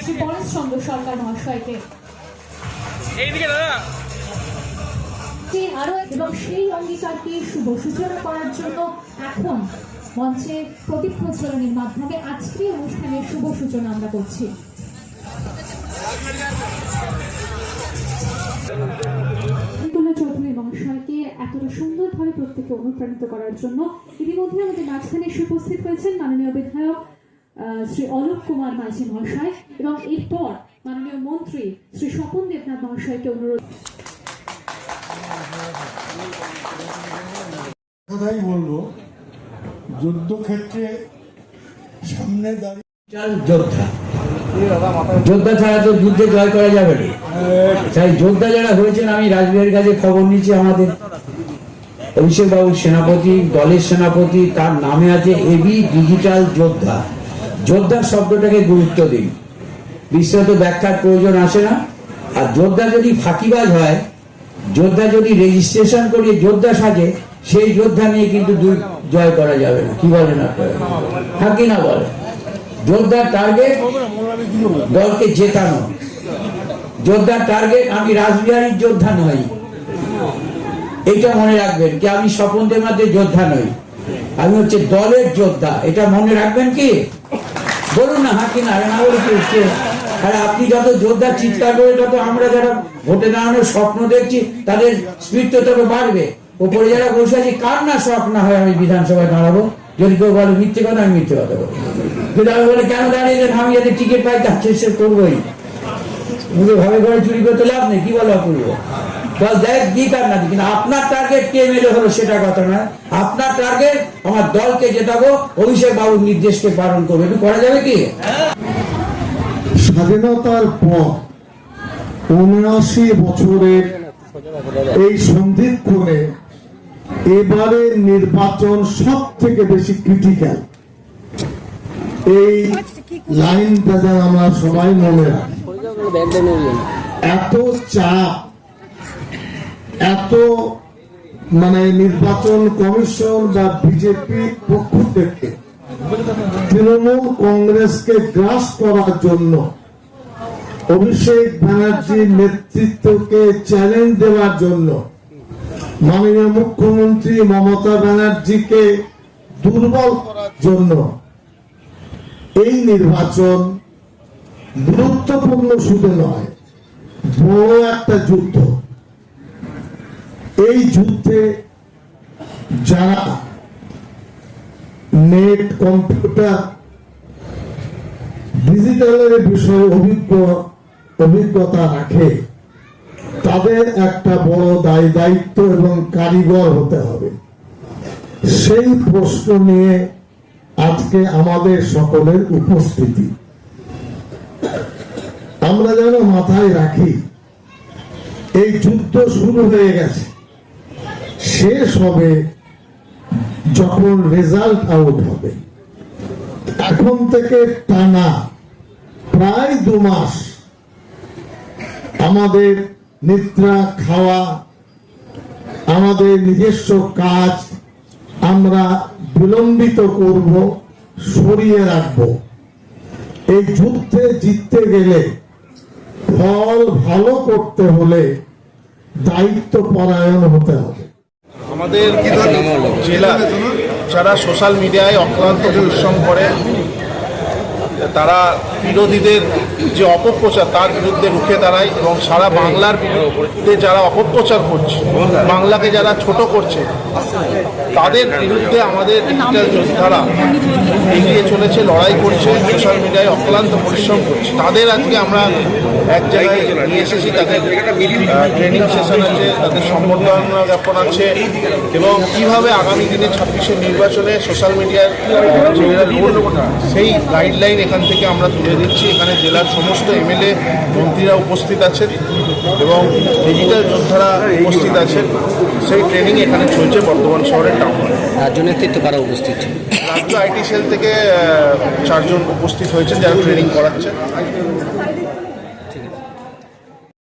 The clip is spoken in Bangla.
শ্রী পরেশ চন্দ্র সরকার মহাশয়কে আরো এবং সেই অঙ্গীকারকে শুভ সূচনা করার জন্য এখন মঞ্চে প্রদীপ প্রজ্বলনের মাধ্যমে আজকের অনুষ্ঠানের শুভ সূচনা আমরা করছি। চৌধুরী মহাশয়কে এতটা সুন্দরভাবে প্রত্যেককে অনুপ্রাণিত করার জন্য ইতিমধ্যে আমাদের মাঝখানে এসে উপস্থিত হয়েছেন মাননীয় বিধায়ক শ্রী অলোক কুমার মাঝি মহাশয় এবং এরপর মাননীয় মন্ত্রী শ্রী স্বপন দেবনাথ মহাশয়কে অনুরোধ। কথাই বলবো, যুদ্ধক্ষেত্রে সামনে দাঁড়িয়ে যোদ্ধা যোদ্ধা ছাড়া তো যুদ্ধে জয় করা যাবে না। তাই যোদ্ধা যারা হয়েছেন, আমি রাজবিহারীর কাছে খবর নিচ্ছি, আমাদের অভিষেক বাবুর সেনাপতি, দলের সেনাপতি, তার নামে আছে এবি ডিজিটাল যোদ্ধা। যোদ্ধা শব্দটাকে গুরুত্ব দিন, বিস্তারিত ব্যাখ্যার প্রয়োজন আসে না। আর যোদ্ধা যদি ফাঁকিবাজ হয়, যোদ্ধা যদি রেজিস্ট্রেশন করিয়ে যোদ্ধা সাজে, সেই যোদ্ধা নিয়ে কিন্তু জয় করা যাবে না। কি বলেন আপনারা? ফাঁকি না বলে। যোদ্ধার টার্গেট দলকে জেতানো। যোদ্ধার টার্গেট আমি রাসবিহারীর যোদ্ধা নই, এটা মনে রাখবেন কি। আমি স্বপন দেবনাথের যোদ্ধা নই, আমি হচ্ছে দলের যোদ্ধা। এটা মনে রাখবেন কি? বলুন না, হাঁকি না না বলে কি। আর আপনি যত যোদ্ধা চিৎকার করে, তত আমরা যারা ভোটে দাঁড়ানোর স্বপ্ন দেখছি তাদের স্পিড তো তত বাড়বে। ওপরে যারা বসে আছি, কার না শখ না হয় আমি বিধানসভায় দাঁড়াবো? যদি কেউ বলে মিথ্যে কথা, আমি মিথ্যে কথা বলবো। যদি আমি বলে কেন দাঁড়িয়েছেন, আমি যাতে টিকিট পাই তার চেষ্টা করবোই। মুখে ভাবে করে চুরি করতে লাভ নেই। কি বলা করবো? দল দেখ দিক আর না দিক, কিন্তু আপনার টার্গেট কে মেলে হলো সেটা কথা না। আপনার টার্গেট আমার দলকে জেতাবো, অভিষেক বাবুর নির্দেশকে পালন করবো। একটু করা যাবে কি? স্বাধীনতার পর ৭৯ বছরের এই সন্ধিক্ষণে এবারের নির্বাচন সব থেকে বেশি ক্রিটিক্যাল। এই লাইনটা যেন আমরা সবাই মনে রাখি। এত চাপ, এত নির্বাচন কমিশন বা বিজেপি পক্ষ থেকে তৃণমূল কংগ্রেসকে গ্রাস করার জন্য, অভিষেক ব্যানার্জির নেতৃত্বকে চ্যালেঞ্জ দেওয়ার জন্য, মাননীয় মুখ্যমন্ত্রী মমতা ব্যানার্জিকে দুর্বল করার জন্য এই নির্বাচন গুরুত্বপূর্ণ শুধু নয়, বড় একটা যুদ্ধ। এই যুদ্ধে যারা নেট, কম্পিউটার, ডিজিটালের বিষয়ে অভিজ্ঞতা রাখে, তাদের একটা বড় দায়িত্ব এবং কারিগর হতে হবে। সেই প্রশ্ন নিয়ে আজকে আমাদের সকলের উপস্থিতি। আমরা যেন মাথায় রাখি, এই যুদ্ধ শুরু হয়ে গেছে, শেষ হবে যখন রেজাল্ট আউট হবে। এখন থেকে টানা প্রায় 2 মাস আমাদের নিদ্রা, খাওয়া, আমাদের নিজস্ব কাজ আমরা বিলম্বিত করব, সরিয়ে রাখব। এই যুদ্ধে জিততে গেলে, ফল ভালো করতে হলে দায়িত্ব পরায়ণ হতে হবে। আমাদের জেলা যারা সোশ্যাল মিডিয়ায় অক্লান্ত পরিশ্রম করে, তারা বিরোধীদের যে অপপ্রচার তার বিরুদ্ধে রুখে দাঁড়ায় এবং সারা বাংলার বিরুদ্ধে যারা অপপ্রচার করছে, বাংলাকে যারা ছোট করছে, তাদের বিরুদ্ধে আমাদের ডিজিটাল যোদ্ধারা এগিয়ে চলেছে, লড়াই করছে, সোশ্যাল মিডিয়ায় অক্লান্ত পরিশ্রম করছে। তাদের আজকে আমরা এক জায়গায় নিয়ে এসেছি। তাদের ট্রেনিং সেশন আছে, তাদের সম্বর্ধনা জ্ঞাপন আছে এবং কীভাবে আগামী দিনে ২৬-এর নির্বাচনে সোশ্যাল মিডিয়ার জেলার রোল, সেই গাইডলাইন এখান থেকে আমরা তুলে দিচ্ছি। এখানে জেলার সমস্ত এমএলএ মন্ত্রীরা উপস্থিত আছেন এবং ডিজিটাল যোদ্ধারা উপস্থিত আছেন। সেই ট্রেনিং এখানে চলছে বর্ধমান শহরের টাউন হলে। রাজ্য নেতৃত্ব কারা উপস্থিত? রাজ্য আইটি সেল থেকে 4 জন উপস্থিত হয়েছেন যারা ট্রেনিং করাচ্ছেন।